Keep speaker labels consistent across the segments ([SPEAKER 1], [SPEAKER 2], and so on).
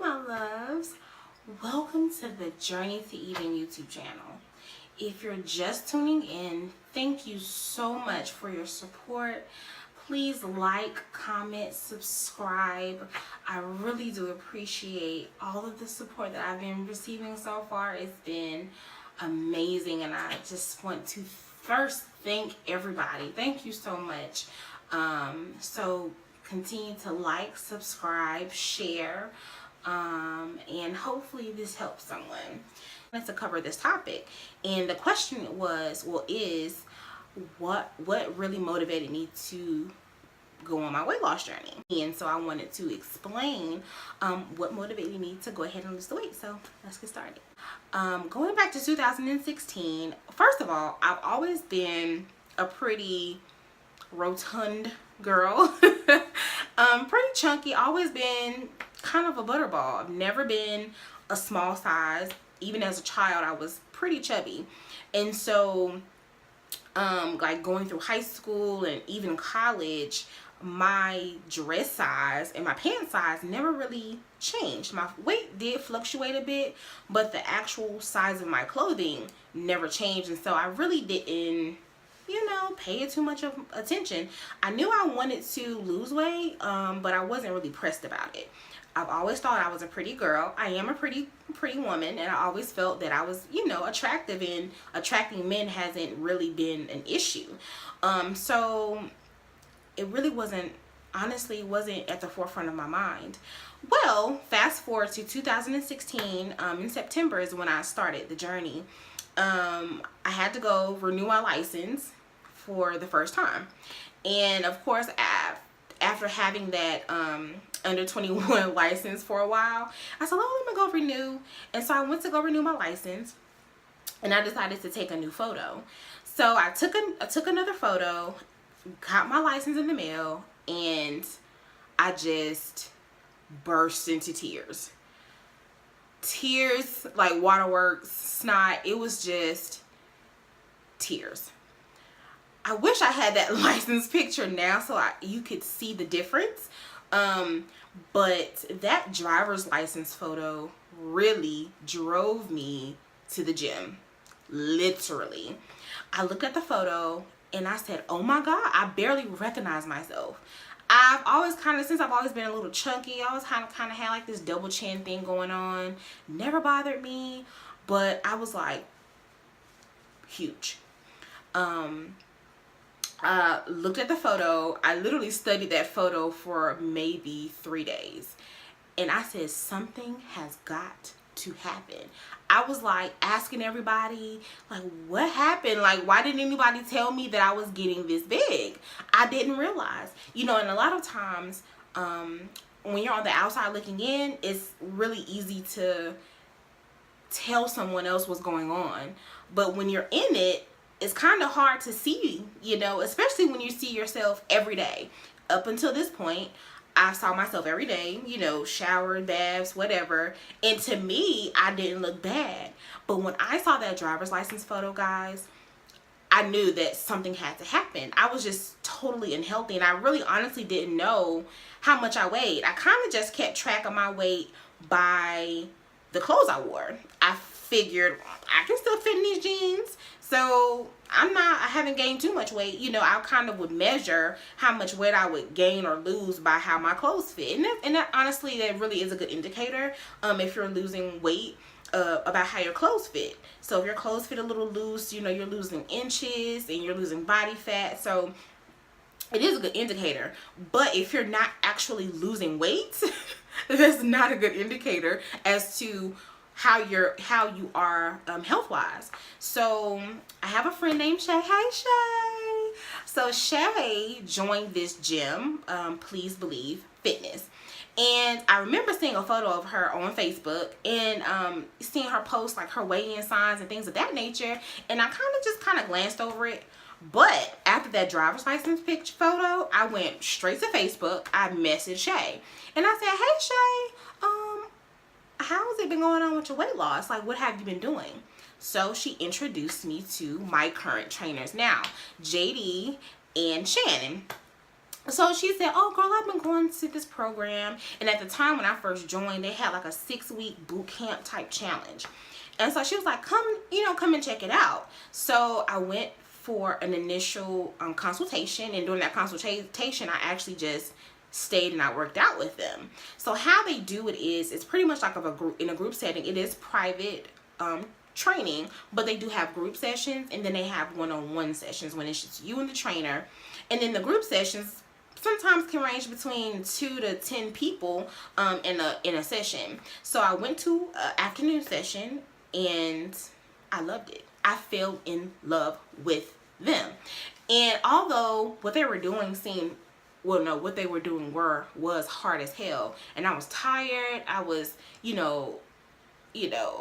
[SPEAKER 1] my loves. Welcome to the Journey to Eating YouTube channel. If you're just tuning in, thank you so much for your support. Please like, comment, subscribe. I really do appreciate all of the support that I've been receiving so far. It's been amazing, and I just want to first thank everybody. Thank you so much. So continue to like, subscribe, share, and hopefully this helps someone. Let's cover this topic, and the question was, is what really motivated me to go on my weight loss journey. And so I wanted to explain what motivated me to go ahead and lose the weight. So let's get started. Going back to 2016, first of all, I've always been a pretty rotund girl. Pretty chunky, always been kind of a butterball. I've never been a small size. Even as a child, I was pretty chubby. And so like going through high school and even college, my dress size and my pant size never really changed. My weight did fluctuate a bit, but the actual size of my clothing never changed. And so I really didn't, pay too much of attention. I knew I wanted to lose weight, but I wasn't really pressed about it. I've always thought I was a pretty girl. I am a pretty woman, and I always felt that I was, attractive, and attracting men hasn't really been an issue. So it really wasn't at the forefront of my mind. Well, fast forward to 2016, in September is when I started the journey. I had to go renew my license for the first time. And of course, after having that under 21 license for a while, I said, oh, let me go renew. And so I went to go renew my license, and I decided to take a new photo. So I took another photo, got my license in the mail, and I just burst into tears. Tears like waterworks, snot. It was just tears. I wish I had that license picture now so you could see the difference. But that driver's license photo really drove me to the gym. Literally. I looked at the photo and I said, oh my God, I barely recognize myself. Since I've always been a little chunky, I always kind of had like this double chin thing going on. Never bothered me, but I was like, huge. I looked at the photo. I literally studied that photo for maybe 3 days. And I said, something has got to happen. I was like asking everybody, like, what happened? Like, why didn't anybody tell me that I was getting this big? I didn't realize. And a lot of times, when you're on the outside looking in, it's really easy to tell someone else what's going on. But when you're in it, it's kind of hard to see, especially when you see yourself every day. Up until this point, I saw myself every day, shower, baths, whatever. And to me, I didn't look bad. But when I saw that driver's license photo, guys, I knew that something had to happen. I was just totally unhealthy, and I really honestly didn't know how much I weighed. I kind of just kept track of my weight by the clothes I wore. I figured I can still fit in these jeans, so I haven't gained too much weight. I kind of would measure how much weight I would gain or lose by how my clothes fit. And that honestly, that really is a good indicator if you're losing weight, about how your clothes fit. So if your clothes fit a little loose, you're losing inches and you're losing body fat. So it is a good indicator. But if you're not actually losing weight, that's not a good indicator as to how you are health-wise. So I have a friend named Shay. Hey, Shay. So Shay joined this gym, Please Believe Fitness. And I remember seeing a photo of her on Facebook and seeing her post like her weigh-in signs and things of that nature. And I kind of glanced over it. But after that driver's license picture photo, I went straight to Facebook. I messaged Shay. And I said, hey, Shay, how has it been going on with your weight loss? Like, what have you been doing? So she introduced me to my current trainers now, JD and Shannon. So she said, oh girl, I've been going to this program. And at the time when I first joined, they had like a 6-week boot camp type challenge. And so she was like, come and check it out. So I went for an initial consultation, and during that consultation I actually just stayed and I worked out with them. So how they do it is, it's pretty much like in a group setting. It is private training, but they do have group sessions, and then they have one-on-one sessions when it's just you and the trainer. And then the group sessions sometimes can range between 2 to 10 people in a session. So I went to an afternoon session and I loved it. I fell in love with them. And although what they were doing what they were doing was hard as hell, and I was tired, I was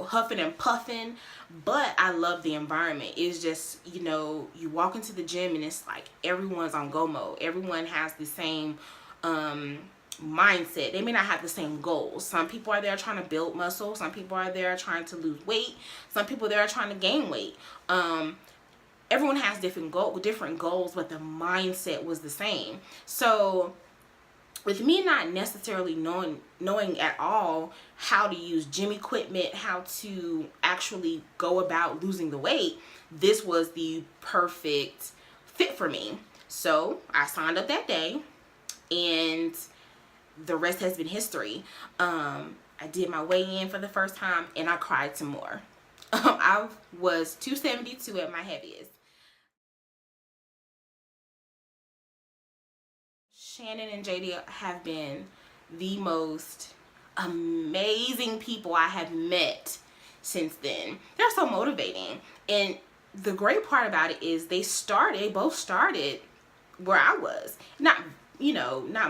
[SPEAKER 1] huffing and puffing, but I love the environment. It's just, you walk into the gym and it's like everyone's on go mode. Everyone has the same mindset. They may not have the same goals. Some people are there trying to build muscle. Some people are there trying to lose weight. Some people there are trying to gain weight. Everyone has different goals, but the mindset was the same. So with me not necessarily knowing at all how to use gym equipment, how to actually go about losing the weight, this was the perfect fit for me. So I signed up that day, and the rest has been history. I did my weigh-in for the first time, and I cried some more. I was 272 at my heaviest. Shannon and JD have been the most amazing people I have met since then. They're so motivating. And the great part about it is they both started where I was. Not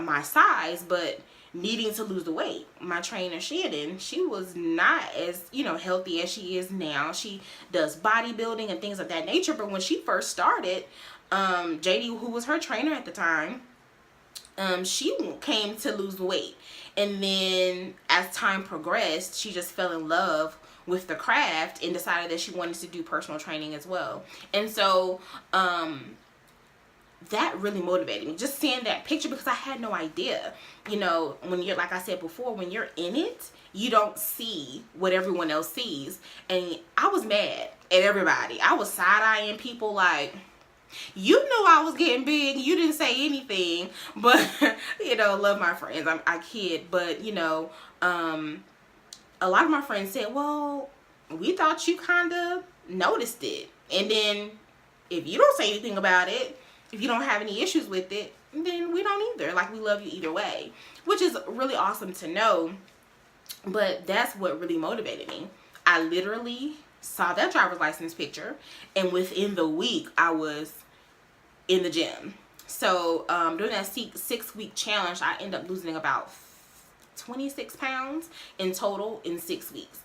[SPEAKER 1] my size, but needing to lose the weight. My trainer, Shannon, she was not as, healthy as she is now. She does bodybuilding and things of that nature. But when she first started, JD, who was her trainer at the time, she came to lose weight, and then as time progressed, she just fell in love with the craft and decided that she wanted to do personal training as well. And so that really motivated me, just seeing that picture, because I had no idea. When you're, like I said before, when you're in it, you don't see what everyone else sees. And I was mad at everybody. I was side-eyeing people like, you knew I was getting big, you didn't say anything. But love my friends, I kid, but a lot of my friends said, well, we thought you kind of noticed it, and then if you don't say anything about it, if you don't have any issues with it, then we don't either. Like, we love you either way, which is really awesome to know. But that's what really motivated me. I literally saw that driver's license picture, and within the week I was in the gym. So during that 6-week challenge, I ended up losing about 26 pounds in total in 6 weeks.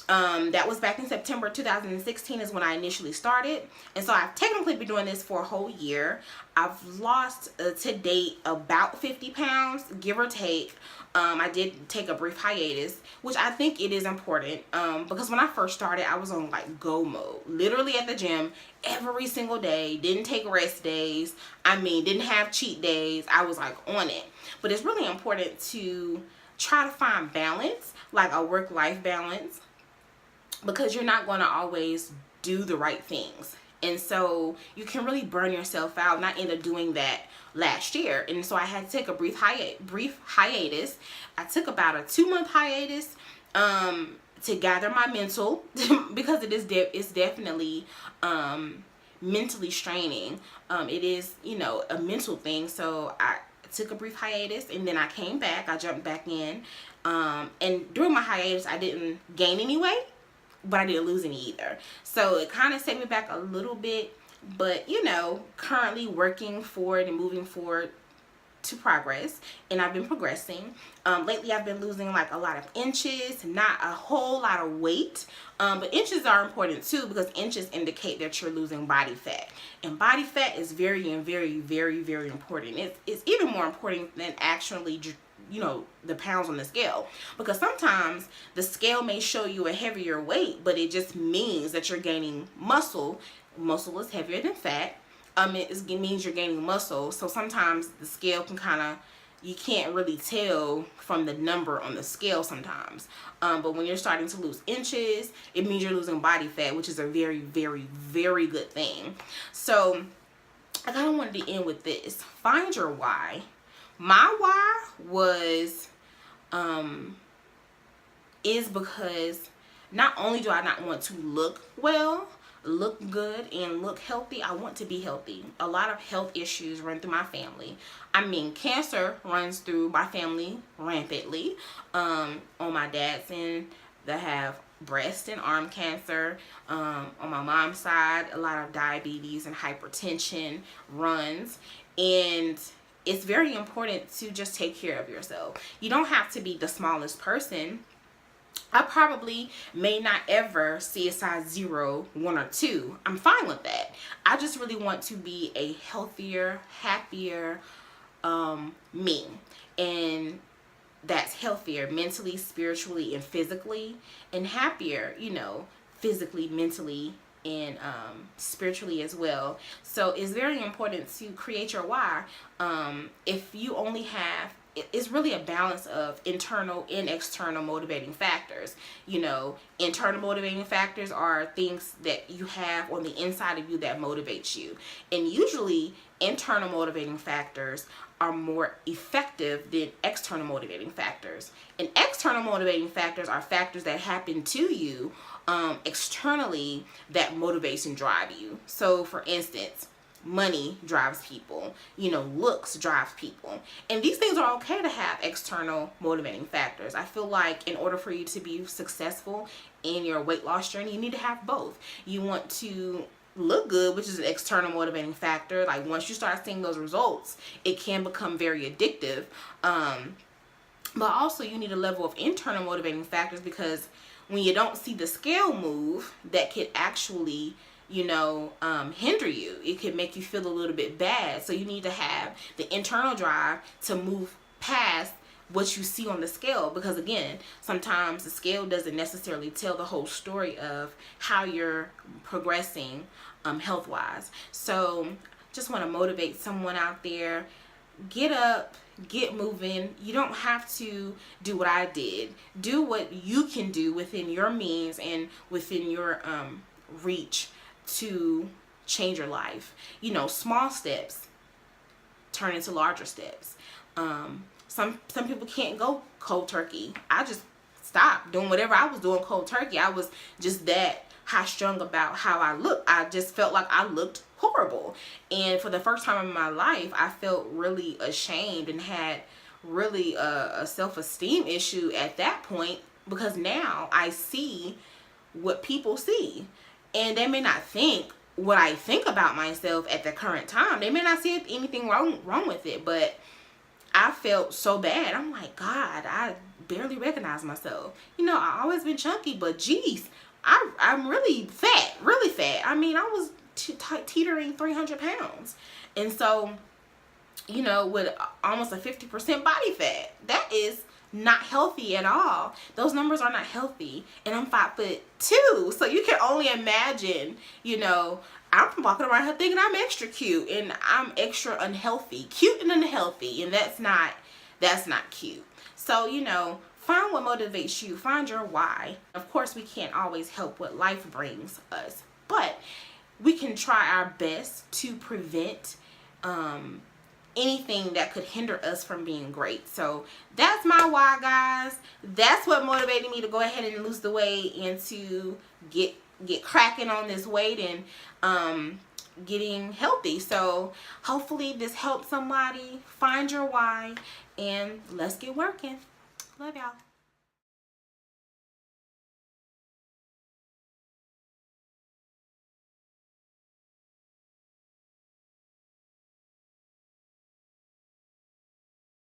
[SPEAKER 1] That was back in September 2016 is when I initially started. And so I've technically been doing this for a whole year. I've lost to date about 50 pounds, give or take. I did take a brief hiatus, which I think it is important, because when I first started, I was on like go mode, literally at the gym every single day, didn't take rest days, didn't have cheat days. I was like on it. But it's really important to try to find balance, like a work-life balance, because you're not going to always do the right things. And so you can really burn yourself out. And I ended up doing that last year. And so I had to take a brief hiatus. I took about a 2-month hiatus to gather my mental, because it's definitely mentally straining. It is, a mental thing. So I took a brief hiatus, and then I came back. I jumped back in. And during my hiatus, I didn't gain any weight, but I didn't lose any either. So it kind of set me back a little bit, but currently working forward and moving forward to progress, and I've been progressing. Lately I've been losing like a lot of inches, not a whole lot of weight, but inches are important too, because inches indicate that you're losing body fat, and body fat is very, very, very, very important. It's even more important than actually the pounds on the scale, because sometimes the scale may show you a heavier weight, but it just means that you're gaining muscle. Muscle is heavier than fat. it means you're gaining muscle. So sometimes the scale can kind of, you can't really tell from the number on the scale sometimes. But when you're starting to lose inches, it means you're losing body fat, which is a very, very, very good thing. So I kind of wanted to end with this. Find your why. My why was, is because not only do I not want to look well, look good, and look healthy, I want to be healthy. A lot of health issues run through my family. I mean, cancer runs through my family rampantly. On my dad's end, they have breast and arm cancer. On my mom's side, a lot of diabetes and hypertension runs. And it's very important to just take care of yourself. You don't have to be the smallest person. I probably may not ever see a size 0, 1, or 2. I'm fine with that. I just really want to be a healthier, happier me. And that's healthier mentally, spiritually, and physically. And happier, you know, physically, mentally, and spiritually as well. So it's very important to create your why. If you only have, it's really a balance of internal and external motivating factors. You know, internal motivating factors are things that you have on the inside of you that motivates you. And usually internal motivating factors are more effective than external motivating factors. And external motivating factors are factors that happen to you externally that motivates and drive you. So for instance, money drives people, you know, looks drives people. And these things are okay to have external motivating factors. I feel like in order for you to be successful in your weight loss journey, you need to have both. You want to look good, which is an external motivating factor. Like once you start seeing those results, it can become very addictive. But also you need a level of internal motivating factors, because when you don't see the scale move, that could actually, you know, hinder you. It could make you feel a little bit bad. So you need to have the internal drive to move past what you see on the scale, because again, sometimes the scale doesn't necessarily tell the whole story of how you're progressing health wise. So just want to motivate someone out there. Get up, get moving. You don't have to do what I did. Do what you can do within your means and within your reach to change your life. You know, small steps turn into larger steps. Some people can't go cold turkey. I just stopped doing whatever I was doing cold turkey. I was just that high strung about how I looked. I just felt like I looked horrible. And for the first time in my life, I felt really ashamed and had really a self-esteem issue at that point, because now I see what people see. And they may not think what I think about myself at the current time. They may not see anything wrong with it, but I felt so bad. I'm like, God, I barely recognize myself. You know, I always been chunky, but geez, I'm really fat, really fat. I mean, I was teetering 300 pounds. And so, you know, with almost a 50% body fat, that is not healthy at all. Those numbers are not healthy. And I'm 5'2", so you can only imagine, you know, I'm walking around here thinking I'm extra cute and I'm extra unhealthy. Cute and unhealthy, and that's not cute. So, you know, find what motivates you. Find your why. Of course, we can't always help what life brings us, but we can try our best to prevent anything that could hinder us from being great. So that's my why, guys. That's what motivated me to go ahead and lose the weight and to get cracking on this weight and getting healthy. So hopefully this helps somebody. Find your why and let's get working. Love y'all.